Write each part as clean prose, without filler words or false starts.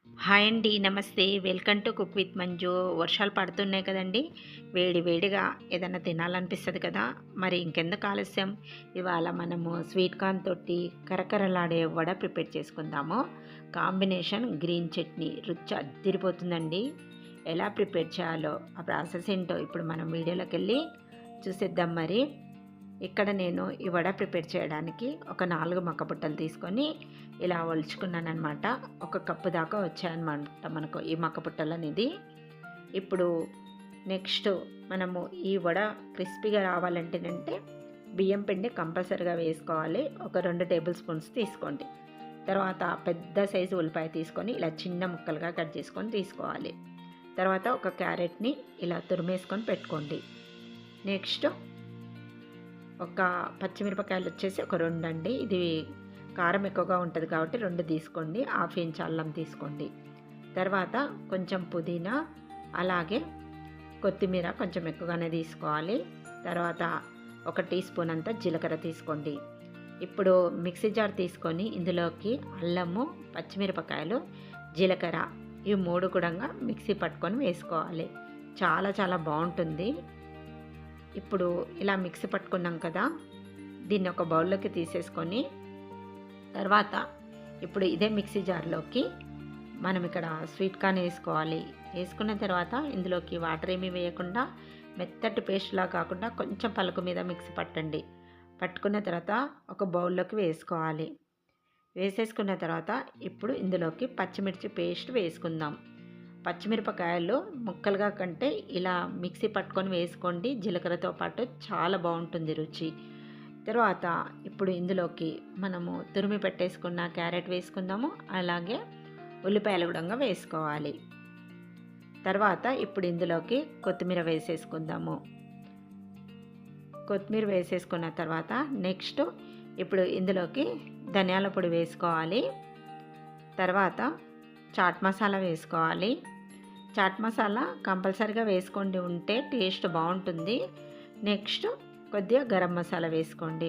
Hi అండి. నమస్తే. Welcome to cook with Manju. వర్షాలు పడుతున్నాయి కదండీ! వేడి వేడిగా ఏదన్నా తినాలనిపిస్తది కదా! మరి ఇంకెందుకు ఆలస్యం, ఇవాళ మనము స్వీట్ కార్న్ తోటి కరకరలాడే వడ ప్రిపేర్ చేసుకుందాము. కాంబినేషన్ గ్రీన్ చట్నీ రుచి అద్దిరిపోతుందండి. ఎలా ప్రిపేర్ చేయాలో, ఆ ప్రాసెస్ ఏంటో ఇప్పుడు మనం వీడియోలోకెళ్ళి చూసేద్దాం మరి. ఇక్కడ నేను ఈ వడ ప్రిపేర్ చేయడానికి ఒక 4 మక్కపుట్టలు తీసుకొని ఇలా ఒలుచుకున్నాననమాట. ఒక కప్పు దాకా వచ్చాయన్నమాట మనకు ఈ మక్కపుట్టలు అనేది. ఇప్పుడు నెక్స్ట్ మనము ఈ వడ క్రిస్పీగా రావాలంటేనంటే బియ్యం పిండి కంపల్సరీగా వేసుకోవాలి. ఒక 2 టేబుల్ స్పూన్స్ తీసుకోండి. తర్వాత పెద్ద సైజు ఉల్లిపాయ తీసుకొని ఇలా చిన్న ముక్కలుగా కట్ చేసుకొని తీసుకోవాలి. తర్వాత ఒక క్యారెట్ని ఇలా తురిమేసుకొని పెట్టుకోండి. నెక్స్ట్ ఒక పచ్చిమిరపకాయలు వచ్చేసి ఒక 2 అండి. ఇది కారం ఎక్కువగా ఉంటుంది కాబట్టి 2 తీసుకోండి. హాఫ్ ఇంచ్ అల్లం తీసుకోండి. తర్వాత కొంచెం పుదీనా, అలాగే కొత్తిమీర కొంచెం ఎక్కువగానే తీసుకోవాలి. తర్వాత ఒక టీ స్పూన్ అంతా జీలకర్ర తీసుకోండి. ఇప్పుడు మిక్సీ జార్ తీసుకొని ఇందులోకి అల్లము, పచ్చిమిరపకాయలు, జీలకర్ర ఈ 3 కూడా మిక్సీ పట్టుకొని వేసుకోవాలి. చాలా చాలా బాగుంటుంది. ఇప్పుడు ఇలా మిక్సీ పట్టుకున్నాం కదా, దీన్ని ఒక బౌల్లోకి తీసేసుకొని తర్వాత ఇప్పుడు ఇదే మిక్సీ జార్లోకి మనం ఇక్కడ స్వీట్ కార్న్ వేసుకోవాలి. వేసుకున్న తర్వాత ఇందులోకి వాటర్ ఏమీ వేయకుండా మెత్తటి పేస్ట్లా కాకుండా కొంచెం పలుకు మీద మిక్సీ పట్టండి. పట్టుకున్న తర్వాత ఒక బౌల్లోకి వేసుకోవాలి. వేసేసుకున్న తర్వాత ఇప్పుడు ఇందులోకి పచ్చిమిర్చి పేస్ట్ వేసుకుందాం. పచ్చిమిరపకాయలు ముక్కలుగా కంటే ఇలా మిక్సీ పట్టుకొని వేసుకోండి. జీలకర్రతో పాటు చాలా బాగుంటుంది రుచి. తర్వాత ఇప్పుడు ఇందులోకి మనము తురిమి పెట్టేసుకున్న క్యారెట్ వేసుకుందాము. అలాగే ఉల్లిపాయలు కూడా వేసుకోవాలి. తర్వాత ఇప్పుడు ఇందులోకి కొత్తిమీర వేసేసుకుందాము. కొత్తిమీర వేసేసుకున్న తర్వాత నెక్స్ట్ ఇప్పుడు ఇందులోకి ధనియాల పొడి వేసుకోవాలి. తర్వాత చాట్ మసాలా వేసుకోవాలి. చాట్ మసాలా కంపల్సరీగా వేసుకోండి, ఉంటే టేస్ట్ బాగుంటుంది. నెక్స్ట్ కొద్దిగా గరం మసాలా వేసుకోండి.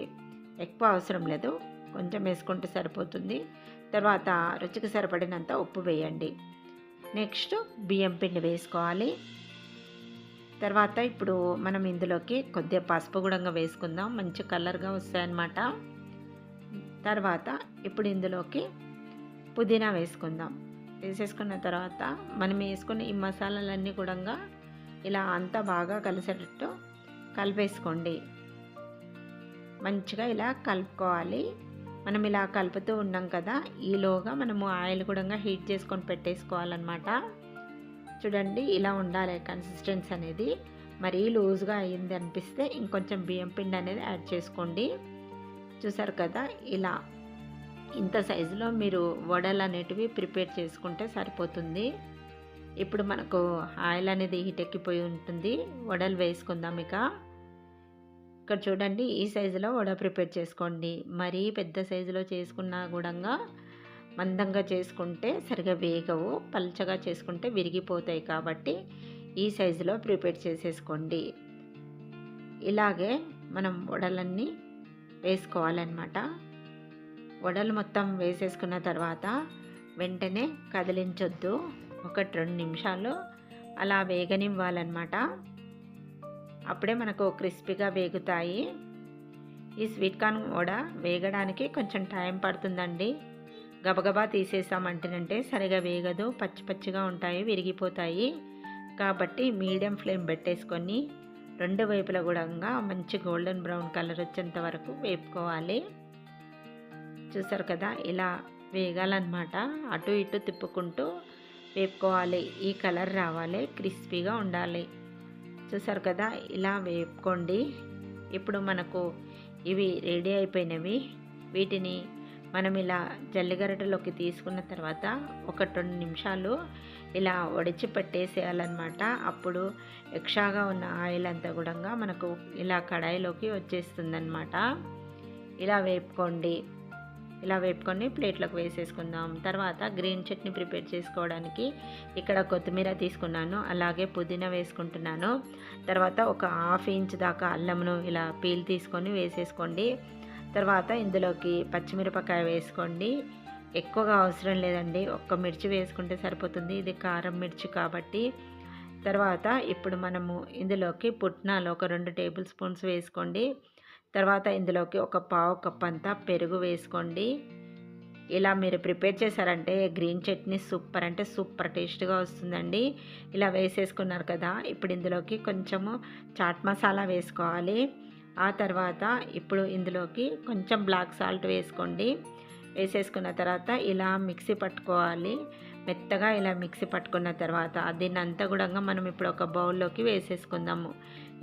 ఎక్కువ అవసరం లేదు, కొంచెం వేసుకుంటే సరిపోతుంది. తర్వాత రుచికి సరిపడినంత ఉప్పు వేయండి. నెక్స్ట్ బియ్యం పిండి వేసుకోవాలి. తర్వాత ఇప్పుడు మనం ఇందులోకి కొద్దిగా పసుపు కూడా వేసుకుందాం, మంచి కలర్గా వస్తాయన్నమాట. తర్వాత ఇప్పుడు ఇందులోకి పుదీనా వేసుకుందాం. వేసేసుకున్న తర్వాత మనం వేసుకున్న ఈ మసాలాలన్నీ కూడా ఇలా అంతా బాగా కలిసేటట్టు కలిపేసుకోండి. మంచిగా ఇలా కలుపుకోవాలి. మనం ఇలా కలుపుతూ ఉన్నాం కదా, ఈలోగా మనము ఆయిల్ కూడా హీట్ చేసుకొని పెట్టేసుకోవాలన్నమాట. చూడండి, ఇలా ఉండాలి కన్సిస్టెన్సీ అనేది. మరీ లూజ్గా అయ్యింది అనిపిస్తే ఇంకొంచెం బియ్యం పిండి అనేది యాడ్ చేసుకోండి. చూసారు కదా, ఇలా ఇంత సైజులో మీరు వడలు అనేటివి ప్రిపేర్ చేసుకుంటే సరిపోతుంది. ఇప్పుడు మనకు ఆయిల్ అనేది హీట్ ఎక్కిపోయి ఉంటుంది. వడలు వేసుకుందాం. ఇక్కడ చూడండి, ఈ సైజులో వడ ప్రిపేర్ చేసుకోండి. మరీ పెద్ద సైజులో చేసుకున్నా కూడా మందంగా చేసుకుంటే సరిగా వేగవు, పల్చగా చేసుకుంటే విరిగిపోతాయి. కాబట్టి ఈ సైజులో ప్రిపేర్ చేసేసుకోండి. ఇలాగే మనం వడలన్నీ వేసుకోవాలన్నమాట. వడలు మొత్తం వేసేసుకున్న తర్వాత వెంటనే కదిలించొద్దు. 1-2 నిమిషాలు అలా వేగనివ్వాలన్నమాట. అప్పుడే మనకు క్రిస్పీగా వేగుతాయి. ఈ స్వీట్ కార్న్ వడ వేగడానికి కొంచెం టైం పడుతుందండి. గబగబా తీసేసామంటేనంటే సరిగా వేగదు, పచ్చి పచ్చిగా ఉంటాయి, విరిగిపోతాయి. కాబట్టి మీడియం ఫ్లేమ్ పెట్టేసుకొని 2 వైపులా కూడా మంచి గోల్డెన్ బ్రౌన్ కలర్ వచ్చేంత వరకు వేపుకోవాలి. చూసారు కదా, ఇలా వేగాలన్నమాట. అటు ఇటు తిప్పుకుంటూ వేపుకోవాలి. ఈ కలర్ రావాలి, క్రిస్పీగా ఉండాలి. చూసారు కదా, ఇలా వేపుకోండి. ఇప్పుడు మనకు ఇవి రెడీ అయిపోయినవి. వీటిని మనం ఇలా జల్లిగరిటెలోకి తీసుకున్న తర్వాత 1-2 నిమిషాలు ఇలా వడిచి పెట్టేసేయాలన్నమాట. అప్పుడు ఎక్స్ట్రాగా ఉన్న ఆయిల్ అంతా కూడా మనకు ఇలా కడాయిలోకి వచ్చేస్తుందన్నమాట. ఇలా వేపుకోండి. ఇలా వేపుకొని ప్లేట్లోకి వేసేసుకుందాం. తర్వాత గ్రీన్ చట్నీ ప్రిపేర్ చేసుకోవడానికి ఇక్కడ కొత్తిమీర తీసుకున్నాను, అలాగే పుదీనా వేసుకుంటున్నాను. తర్వాత ఒక హాఫ్ ఇంచ్ దాకా అల్లమును ఇలా పీల్ తీసుకొని వేసేసుకోండి. తర్వాత ఇందులోకి పచ్చిమిరపకాయ వేసుకోండి. ఎక్కువగా అవసరం లేదండి, ఒక్క మిర్చి వేసుకుంటే సరిపోతుంది. ఇది కారం మిర్చి కాబట్టి. తర్వాత ఇప్పుడు మనము ఇందులోకి పుట్నాలు ఒక 2 టేబుల్ స్పూన్స్ వేసుకోండి. తర్వాత ఇందులోకి ఒక పావు కప్ అంతా పెరుగు వేసుకోండి. ఇలా మీరు ప్రిపేర్ చేశారంటే గ్రీన్ చట్నీ సూపర్ అంటే సూపర్ టేస్ట్గా వస్తుందండి. ఇలా వేసేసుకున్నారు కదా, ఇప్పుడు ఇందులోకి కొంచెము చాట్ మసాలా వేసుకోవాలి. ఆ తర్వాత ఇప్పుడు ఇందులోకి కొంచెం బ్లాక్ సాల్ట్ వేసుకోండి. వేసేసుకున్న తర్వాత ఇలా మిక్సీ పట్టుకోవాలి. మెత్తగా ఇలా మిక్సీ పట్టుకున్న తర్వాత దీన్ని అంతా కూడా మనం ఇప్పుడు ఒక బౌల్లోకి వేసేసుకుందాము.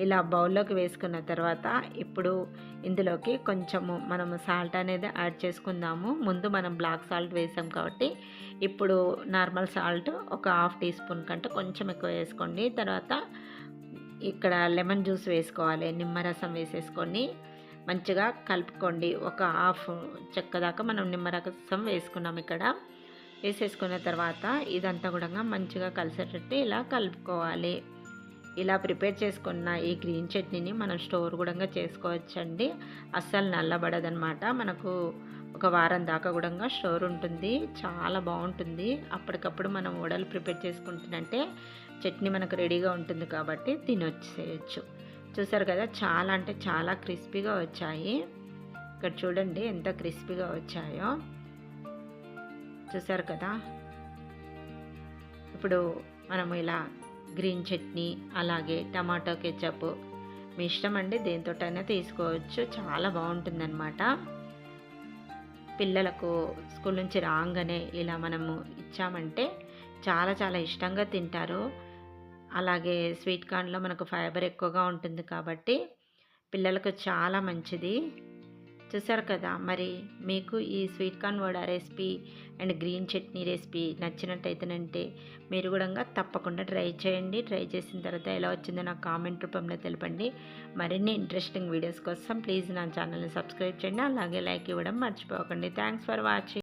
ఇలా బౌల్లోకి వేసుకున్న తర్వాత ఇప్పుడు ఇందులోకి కొంచెము మనము సాల్ట్ అనేది యాడ్ చేసుకుందాము. ముందు మనం బ్లాక్ సాల్ట్ వేసాం కాబట్టి ఇప్పుడు నార్మల్ సాల్ట్ ఒక హాఫ్ టీ స్పూన్ కంటే కొంచెం ఎక్కువ వేసుకోండి. తర్వాత ఇక్కడ లెమన్ జ్యూస్ వేసుకోవాలి, నిమ్మరసం వేసేసుకొని మంచిగా కలుపుకోండి. ఒక హాఫ్ చెక్క దాకా మనం నిమ్మరసం వేసుకున్నాం. ఇక్కడ వేసేసుకున్న తర్వాత ఇదంతా కూడా మంచిగా కలిసేటట్టు ఇలా కలుపుకోవాలి. ఇలా ప్రిపేర్ చేసుకున్న ఈ గ్రీన్ చట్నీని మనం స్టోర్ కూడా చేసుకోవచ్చండి. అస్సలు నల్లబడదనమాట. మనకు ఒక వారం దాకా కూడా స్టోర్ ఉంటుంది. చాలా బాగుంటుంది. అప్పటికప్పుడు మనం వడలు ప్రిపేర్ చేసుకుంటున్నంటే చట్నీ మనకు రెడీగా ఉంటుంది కాబట్టి తినొచ్చేయచ్చు. చూసారు కదా, చాలా అంటే చాలా క్రిస్పీగా వచ్చాయి. ఇక్కడ చూడండి ఎంత క్రిస్పీగా వచ్చాయో, చూసారు కదా. ఇప్పుడు మనము ఇలా గ్రీన్ చట్నీ అలాగే టమాటో కెచప్ మీ ఇష్టం అండి, దేనితోటైనా తీసుకోవచ్చు. చాలా బాగుంటుందన్నమాట. పిల్లలకు స్కూల్ నుంచి రాగానే ఇలా మనము ఇచ్చామంటే చాలా చాలా ఇష్టంగా తింటారు. అలాగే స్వీట్ కార్న్లో మనకు ఫైబర్ ఎక్కువగా ఉంటుంది కాబట్టి పిల్లలకు చాలా మంచిది. చూసారు కదా, మరి మీకు ఈ sweet corn vada recipe and green chutney recipe నచ్చినట్టయితేనంటే మీరు కూడా తప్పకుండా ట్రై చేయండి. ట్రై చేసిన తర్వాత ఎలా వచ్చిందో నాకు కామెంట్ రూపంలో తెలపండి. మరిన్ని ఇంట్రెస్టింగ్ వీడియోస్ కోసం ప్లీజ్ నా ఛానల్ని సబ్స్క్రైబ్ చేయండి. అలాగే లైక్ ఇవ్వడం మర్చిపోకండి. Thanks for watching.